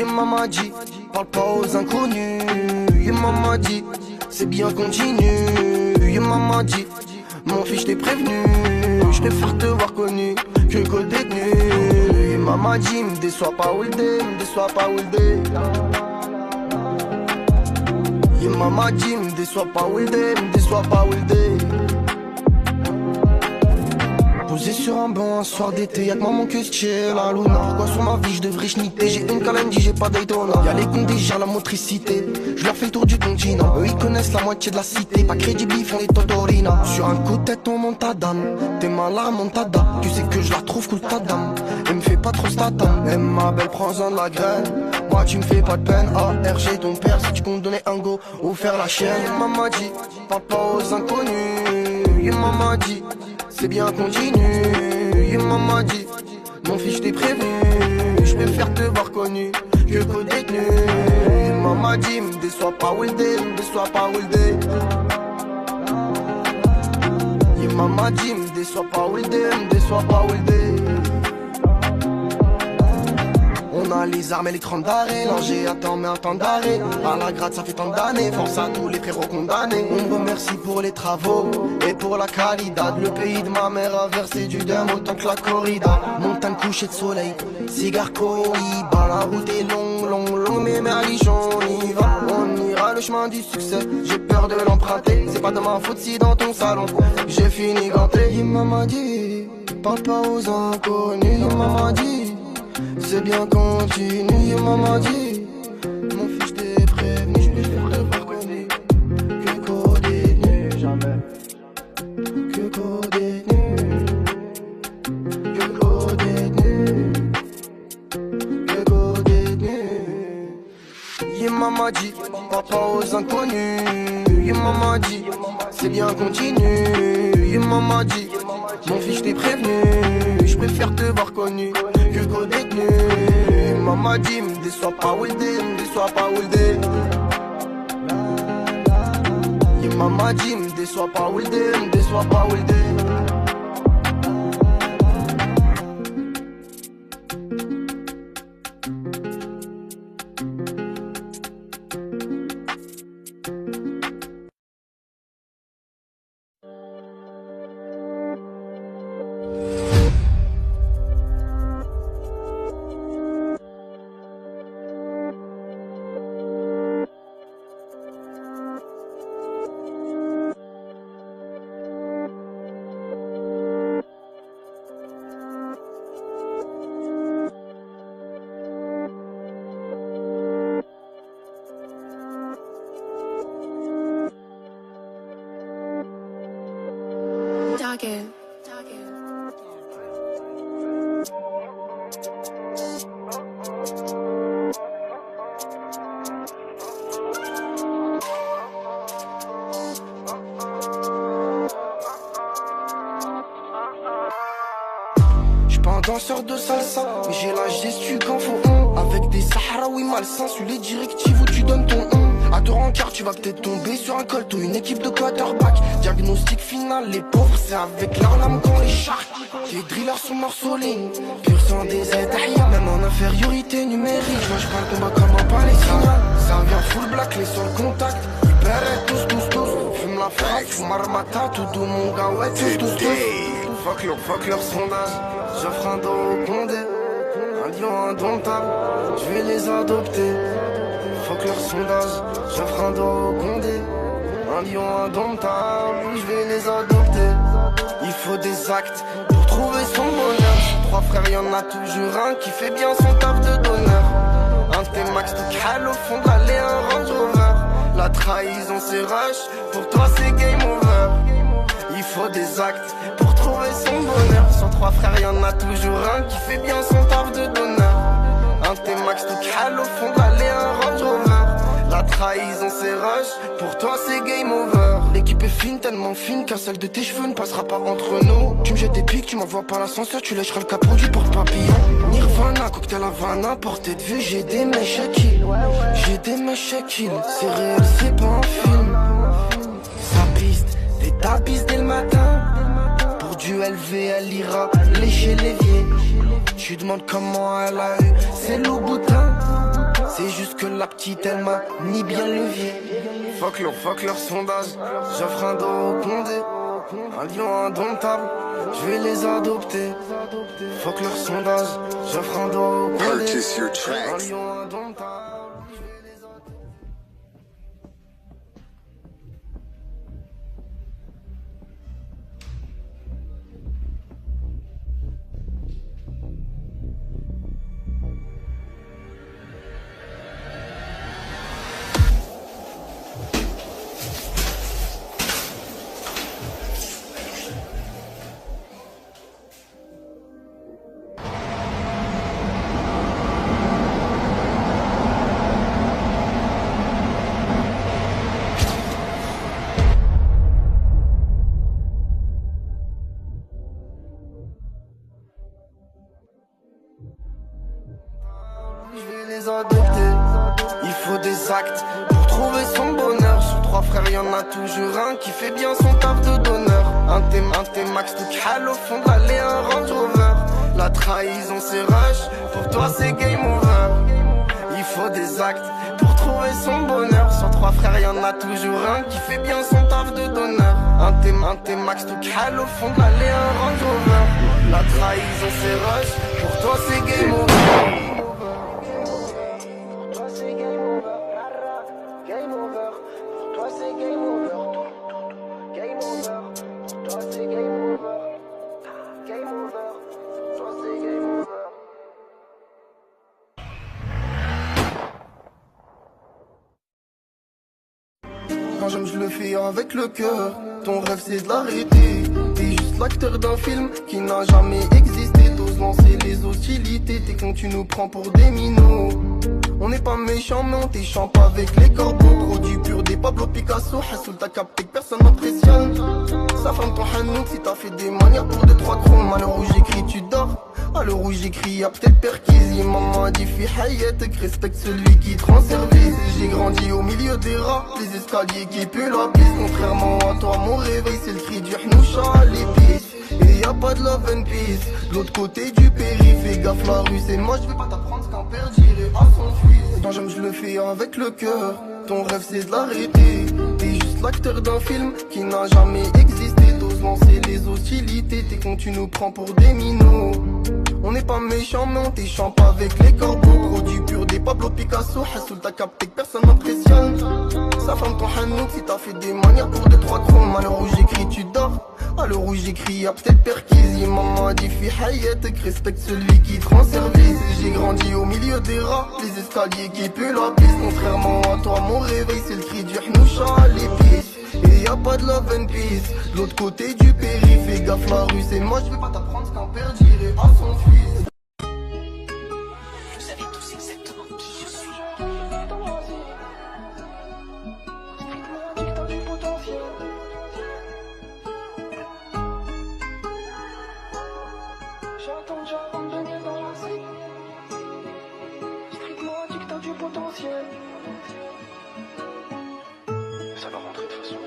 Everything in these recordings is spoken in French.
maman dit, parle pas aux inconnus. Maman dit, c'est bien continue. Maman dit, mon fils je t'ai prévenu, je préfère te voir connu que co-détenu. Maman dit, me déçois pas Wildé, me déçois pas Wildé. Maman dit, me déçois pas Wildé, me déçois pas Wildé. Posé sur un banc un soir d'été, y'a que maman que c'est la luna. Pourquoi sur ma vie je devrais chniter? J'ai une calendie, j'ai pas Daytona. Y'a les condés, j'ai la motricité. Je leur fais le tour du continent. Eux ils connaissent la moitié de la cité. Pas crédible, ils font les Totorina. Sur un coup de tête on monte ta dame. T'es malade montada. Tu sais que je la trouve cool ta dame. Elle me fait pas trop statam. Elle ma belle prends-en de la graine. Moi tu me fais pas de peine. ARG ton père si tu comptes donner un go ou faire la chienne. Maman dit, parle pas aux inconnus. Maman dit, c'est bien continu. Maman dit, mon fils je t'ai prévenu, je préfère te voir connu que co-détenu. Maman dit, me déçois pas Wildé, me déçois pas Wildé. Maman dit, me déçois pas Wildé, me déçois pas Wildé. On a les armes et les 30 d'arrêt. L'ingé attend mais un temps d'arrêt. À la gratte ça fait tant d'années. Force à tous les frérots condamnés. On me remercie pour les travaux et pour la qualidad. Le pays de ma mère a versé du dème autant que la corrida. Montagne couchée de soleil, cigare cohiba. La route est longue mais merliche on y va. On ira le chemin du succès. J'ai peur de l'emprunter. C'est pas de ma faute si dans ton salon j'ai fini ganté. Maman dit, parle pas aux inconnus. Maman dit, c'est bien continu, maman dit, mon fils t'es prévenu, je préfère te voir connu que co-détenu, jamais, que co-détenu, que co-détenu, que co-détenu. Maman dit, papa aux inconnus. Maman dit, c'est bien continu. Maman dit, mon fils t'es prévenu, je préfère te voir connu que co-détenu. Maman dit, me déçois pas Wildé, me déçois pas Wildé. Maman dit, me déçois pas Wildé, me déçois pas Wildé. Danseur de salsa, mais j'ai la gestu qu'en faut avec des Sahraouis malsains, suis les directives où tu donnes ton à te rencard, tu vas peut-être tomber sur un colt ou une équipe de quarterback. Diagnostic final, les pauvres c'est avec leur lame qu'on les charque. Les drillers sont morcelés, pur sang des aides, même en infériorité numérique. Moi je parle combat comme un palestinien. Ça vient full black, les seuls contacts. Ils tous, fume la frappe, fume armata, tout doux mon gars, ouais tous. Fuck leur sondage. J'offre un dos au condé, un lion indomptable, je vais les adopter. Fuck leur sondage, j'offre un dos au condé, un lion indomptable, je vais les adopter. Il faut des actes pour trouver son bonheur. Trois frères, y'en a toujours un qui fait bien son taf de donneur. Un T-Max de Cal au fond de l'allée, un Range Rover. La trahison c'est rush, pour toi c'est game over. Il faut des actes pour trouver son bonheur. Sur trois frères y'en a toujours un qui fait bien son taf de donneur. Un T-Max de Cal au fond de l'allée, un Range Rover. La trahison c'est rush, pour toi c'est game over. L'équipe est fine, tellement fine qu'un seul de tes cheveux ne passera pas entre nous. Tu me jettes des pics, tu m'envoies par l'ascenseur, tu lècheras le capot du porte-papillon. Nirvana, cocktail Havana, portée de vue, j'ai des mèches à kill. J'ai des mèches à kill, c'est réel, c'est pas un film. Ça piste, des tapis dès le matin. Pour du LV, elle ira lécher l'évier. Tu demandes comment elle a eu, c'est Louboutin. C'est juste que la petite elle m'a ni bien levier. Fuck leur sondage, j'offre un dos au condé. Un lion indomptable, je vais les adopter. Fuck leur sondage, j'offre un dos au condé. Purchase your tracks. Un lion indomptable. Il faut des actes pour trouver son bonheur. Sur 3 frères y'en a toujours un qui fait bien son taf de donneur. Un T-Max tout cal au fond de l'allée, un Range Rover. La trahison c'est rush, pour toi c'est game over. Il faut des actes pour trouver son bonheur. Sur 3 frères y'en a toujours un qui fait bien son taf de donneur. Un T-Max tout cal au fond de l'allée, un Range Rover. La trahison c'est rush, pour toi c'est game over. Quand j'aime je le fais avec le cœur. Ton rêve c'est de l'arrêter. T'es juste l'acteur d'un film qui n'a jamais existé. T'oses lancer les hostilités. T'es con, tu nous prends pour des minots. On n'est pas méchants mais on t'échampe avec les corbeaux. Produit pur des Pablo Picasso. Hassoul t'as capté que personne n'apprécienne. Ça femme ton hanouk si t'as fait des manières pour 2-3 chromes. À l'heure où j'écris tu dors. À l'heure où j'écris y'a peut-être perquise. Maman a dit fi hayatek, respecte celui qui te rend service. J'ai grandi au milieu des rats, les escaliers qui puent la piste. Contrairement à toi mon réveil c'est le cri du hnoucha à l'épice. Et y'a pas de love and peace, de l'autre côté du périph'. Fais gaffe la rue c'est moi, je vais pas t'apprendre ce qu'un père dirait à son fils. Quand j'aime je le fais avec le cœur. Ton rêve c'est de l'arrêter. T'es juste l'acteur d'un film qui n'a jamais existé. T'oses lancer les hostilités. T'es con, tu nous prends pour des minots. On n'est pas méchants mais on t'échampe avec les corbeaux. Produit pur des Pablo Picasso. Hassoul t'as capté que personne n'apprécienne. Ça femme ton hanouk si t'as fait des manières pour 2-3 chromes. À l'heure où j'écris tu dors. À l'heure où j'écris y'a peut-être perquise. Maman a dit fi hayatek, respecte celui qui te rend service. J'ai grandi au milieu des rats, les escaliers qui puent la piste. Contrairement à toi mon réveil c'est le cri du hnoucha à l'épice. Et y'a pas de love and peace, de l'autre côté du périph'. Fais gaffe la rue c'est moi, je vais pas t'apprendre ce qu'un père dirait à son fils. Vous savez tous exactement qui je suis. J'attends déjà avant de venir dans la cité. Strictement addict à du potentiel. Ça va rentrer de toute façon.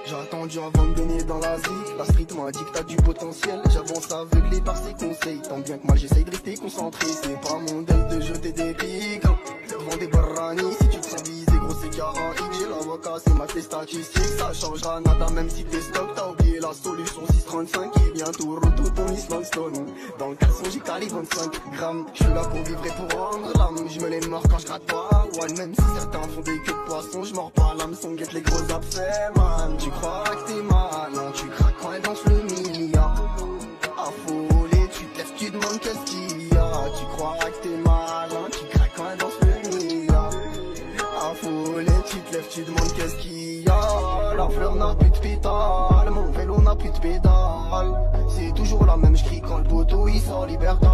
J'ai attendu avant de baigner dans la zik. La street m'a dit que t'as du potentiel. J'avance aveuglé par ses conseils. Tant bien que mal j'essaye de rester concentré. C'est pas mon deal de jeter des pics. Devant des barranis, si tu te sens visé gros c'est caraïque. J'ai l'avocat, c'est ma tes statistiques. Ça changera nada même si t'es stock. T'as oublié la solution 635 qui vient tout retour ton Island Stone. Dans le caleçon j'ai calé 25 grammes. J'suis là pour vivre et pour rendre l'âme. J'me les mords quand j'gratte pas. Ouais même si certains font des queues de poisson. J'mords pas l'hameçon, guette les gros abcès man. Tu crois que t'es malin, tu craques quand elle danse le mia. Affolé, tu te lèves, tu demandes qu'est-ce qu'il y a. Tu crois que t'es malin, tu craques quand elle danse le mia. Affolé, tu te lèves, tu demandes qu'est-ce qu'il y a. La fleur n'a plus de pétales, mon vélo n'a plus de pédales. C'est toujours la même, j'crie quand le poteau il sort liberta.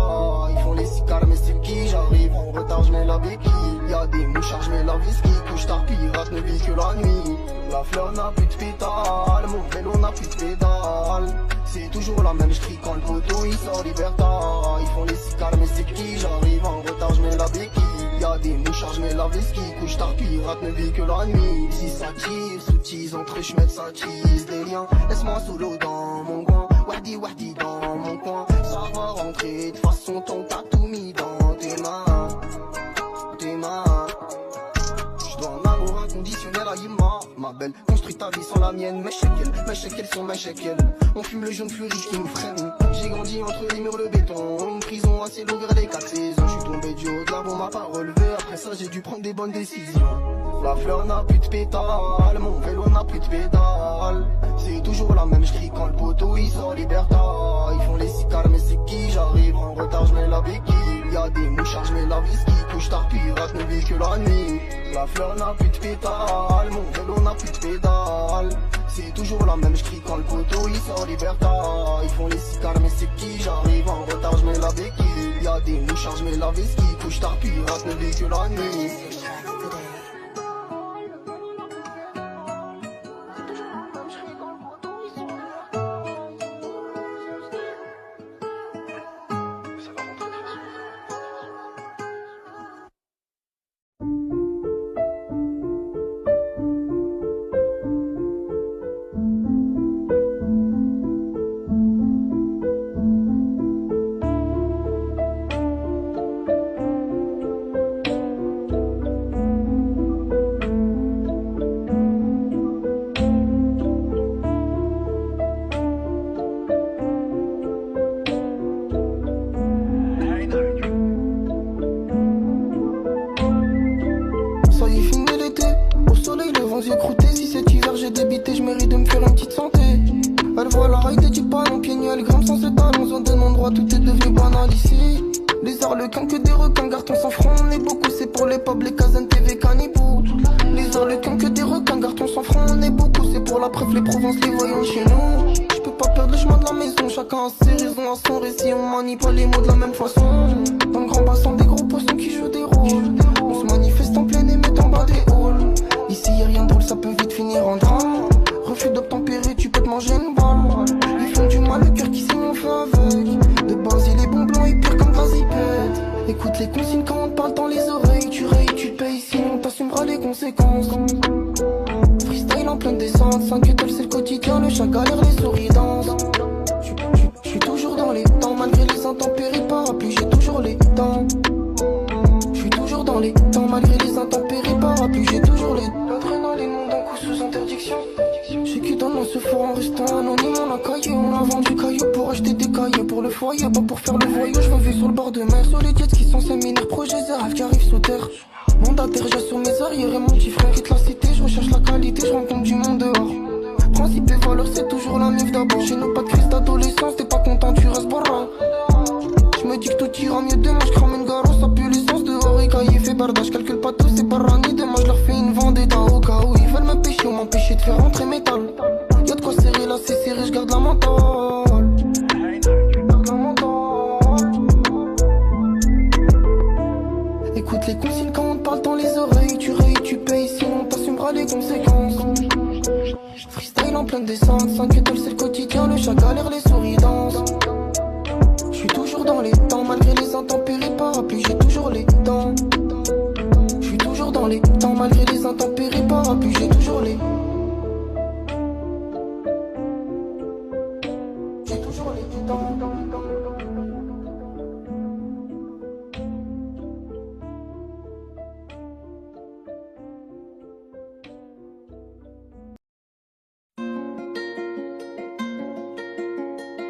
Ils font les cicares mais c'est qui j'arrive en retard, j'mets la béquille. Y'a des mouchards, j'mets la whisky. Couche tard, pirate ne vit que la nuit. La fleur n'a plus de pétales, mon vélo n'a plus de pédales. C'est toujours la même, j'crie quand le poteau il sort liberta. Ils font les cicares mais c'est qui j'arrive en retard, j'mets la béquille. Y'a des mouchards, j'mets la whisky. Couche tard, pirate ne vit que la nuit. Si ça tire, soutise, entre chemins ça tisse des liens. Laisse-moi sous l'eau dans mon coin. wahdi dans mon coin. Ça va rentrer, de toute façon ton t'as tout mis dans tes mains. Tes mains. J'dois un amour inconditionnel à Yima. Ma belle, construis ta vie sans la mienne. Mes shekels sur mes shekels. On fume le jaune plus riche qui nous freine. J'ai grandi entre les murs de béton. Une prison à ciel ouvert des 4 saisons. J'suis tombé du haut de la bombe, m'a pas relevé. Après ça j'ai dû prendre des bonnes décisions. La fleur n'a plus de pétales, mon vélo n'a plus de pédales. C'est toujours la même, j'crie quand le poteau il sort liberta. Ils font les cicares mais c'est qui? J'arrive en retard, j'mets la béquille. Y'a des mouchards, j'mets la whisky. Couche tard, pirate, ne vis que la nuit. La fleur n'a plus de pétales, mon vélo n'a plus de pédales. C'est toujours la même, j'crie quand le poteau il sort liberta. Ils font les cicares mais c'est qui? J'arrive en retard, j'mets la béquille. Y'a des mouchards, j'mets la whisky. Couche tard, pirate, ne vis que la nuit.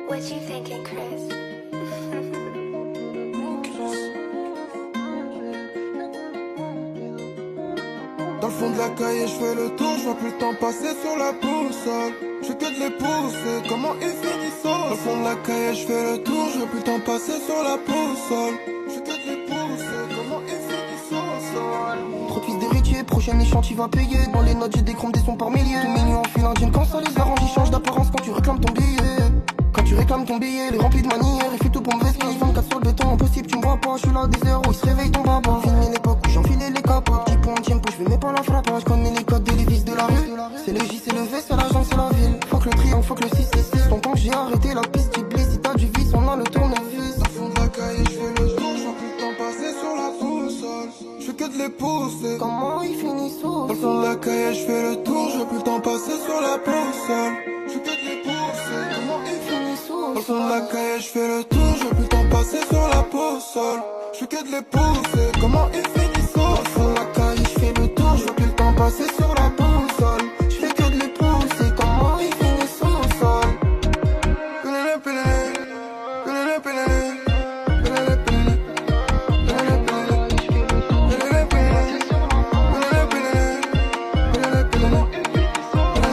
What you thinking, Chris? Dans le fond de la cahier, je fais le tour, je vois plus le temps passer sur la boussole. Je fais que de les pousser, comment ils finissent au sol. Dans le fond de la cahier, je fais le tour, je vois plus le temps passer sur la boussole. Je fais que de les pousser, comment ils finissent au sol. Trop de fils d'héritier, prochain échange, va payer. Dans les notes, j'ai des chromes, des sons par milliers. Tout mignon en fil indienne, quand ça les arrange, ils changent d'apparence quand tu réclames ton billet. Quand tu réclames ton billet, les remplis de manières, il fait tout pour me vestir. 24 sur le béton, impossible, tu me vois pas, je suis là des heures où il se réveille ton baba. Fini l'époque où j'enfilais les capotes, petit point, tempo, je fais même pas la frappe. Je connais les codes des lévis de la rue. C'est le J, c'est le V, c'est l'agence, c'est la ville. Faut que le triangle, faut que le 666. Longtemps que j'ai arrêté la piste, j'ai blessé, si t'as du vice, on a le tournevis. Dans le fond de la cahier, je fais le tour, je vois plus le temps passer sur la boussole. Je fais que de les pousser, comment ils finissent au dans le fond de la cahier, je fais le tour, je vois plus le temps passer sur la boussole. Je fais que de les pousser, comment ils finissent au fond de la caille, je fais le tour, je veux plus le temps passer sur la boussole. Je fais que de les pousser, comment ils finissent au fond de la caille, je fais le tour, je veux plus le temps passer sur la boussole. Je fais que de les pousser, comment ils finissent au sol. Pelele, pelele, pelele, pelele, pelele, pelele, pelele, pelele, pelele, pelele, pelele, pelele, pelele.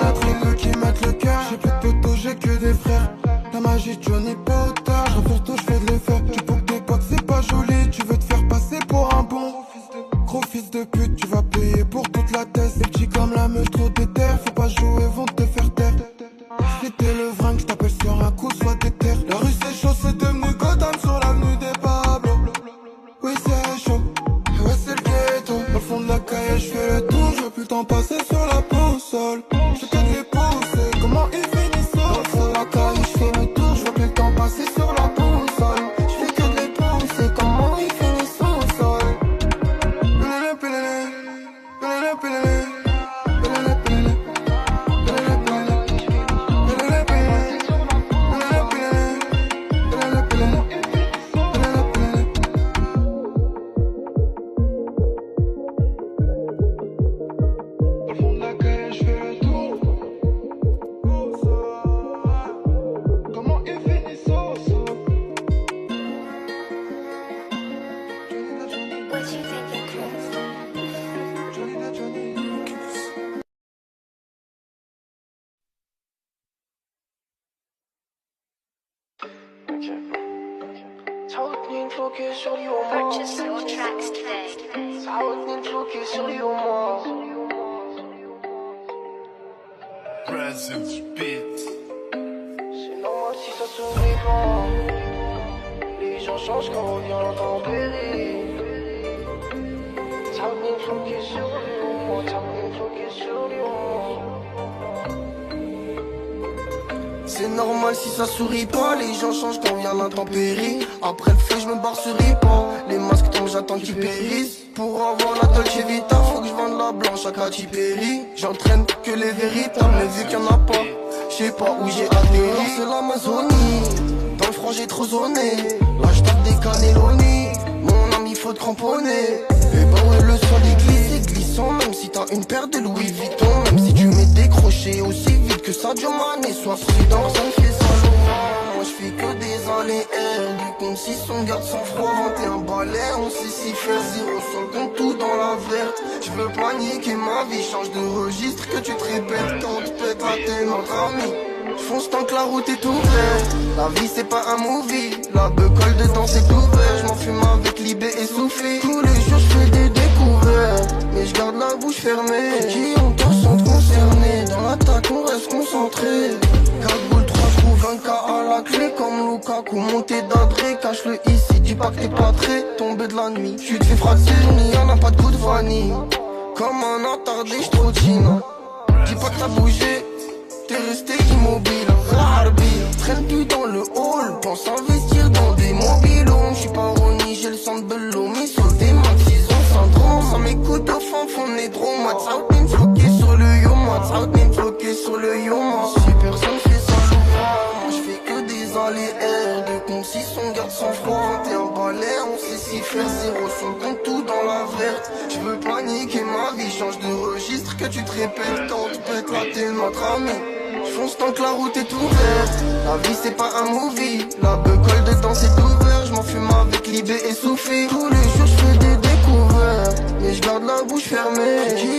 La tribu qui mette le cœur, j'ai plus de potos, j'ai que des frères. La magie de Johnny Potter, je refais tout, je fais de l'effet. Tu pour tes potes, c'est pas joli, tu veux te faire passer pour un bon gros fils de pute, tu vas payer pour toute la tête. Les petits comme la meute, trop déter, faut pas jouer, vont te faire taire. Si t'es le vringue, je t'appelle sur un coup, sois déter. La rue c'est chaud, c'est devenu Gotham sur l'avenue des Pablo. Oui c'est chaud, et ouais c'est le ghetto. Dans le fond de la caille, je fais le tour, je veux plus le temps passer sur la boussole. Je fais que les pousser, comment ils finissent au sol. Dans le fond de la caille, je fais le tour, je veux plus le temps passer sur la boussole. Je fais que les pousser, comment ils finissent au sol. Pelele, pelele, pelele, pelele, pelele, pelele, pelele, pelele, pelele, pelele, pelele, pelele, pelele, pelele. Au fond de la caille, je fais le tour. Comment ils finissent au sol. What you thinking, Chris? Johnny. تعودني نفوكي sur les Purchase your tracks today. تعودني نفوكي sur les homos. Presence beats. C'est normal si ça sourit pas. Les gens changent quand on vient l'intempérie. تعودني نفوكي sur les homos. تعودني نفوكي sur les homos. C'est normal si ça sourit pas. Les gens changent quand vient l'intempérie. Après le feu je me barre sur Ripa. Les masques tombent j'attends qu'ils périssent. Pour avoir la Dolce Vita faut que je vende la blanche à Katy Perry. J'entraîne que les véritables mais vu qu'il y en a pas, je sais pas où j'ai atterri. C'est l'Amazonie, dans le froid j'ai trop zoné. Là je tape des cannelloni. Mon ami faut te cramponner. Et bah ouais le sol est glissé, glissant. Même si t'as une paire de Louis Vuitton. Même si tu mets décroché aussi vite que Sadio Mané soit prudent. Ça me fait Salomon. Moi je fais que des allées-air. Du compte 6 on garde son froid. 21 balais, on sait s'y faire. 0 sur le compte, tout dans la verte. Je veux pas niquer ma vie, change de registre. Que tu te répètes quand on te pète la tête notre ami. J'fonce tant que la route est ouverte. La vie c'est pas un movie. La colle dedans c'est ouvert. J'm'en fume avec Libé et Soufflé. Tous les jours j'fais des découvertes. Mais j'garde la bouche fermée. Qui ont tort sont concernés. Dans l'attaque on reste concentré. 4 boules 3 trous 20K à la clé. Comme Lukaku monté d'adré. Cache-le ici, dis pas que t'es pas très tombé de la nuit. Tu te fais fractionner, y'en a pas de coup de vanille. Comme un attardé j'trottine. Dis pas que t'as bougé. T'es resté immobile, Harbi. Traîne plus dans le hall, pense investir dans des mobilons. J'suis pas Ronnie, j'ai le sang de Bello. Mis sur des max, ils ont syndrome. Ça m'écoute au fond, fond est trop. Moi, t'as floqué sur le yo. Moi, t'as floqué sur le yo. Moi, si personne fait ça, moi, j'fais que des allées-air. De compte 6, on garde son froid. 21 balais, on sait s'y faire. 0 sur le compte, tout dans la verte. J'veux pas niquer ma vie, change de registre. Que tu te répètes quand on te pète la tête, notre ami. J'fonce tant que la route est ouverte. La vie c'est pas un movie. La colle dedans c'est ouvert. J'm'en fume avec Libé et Soufflé. Tous les jours j'fais des découvertes. Mais j'garde la bouche fermée. Qui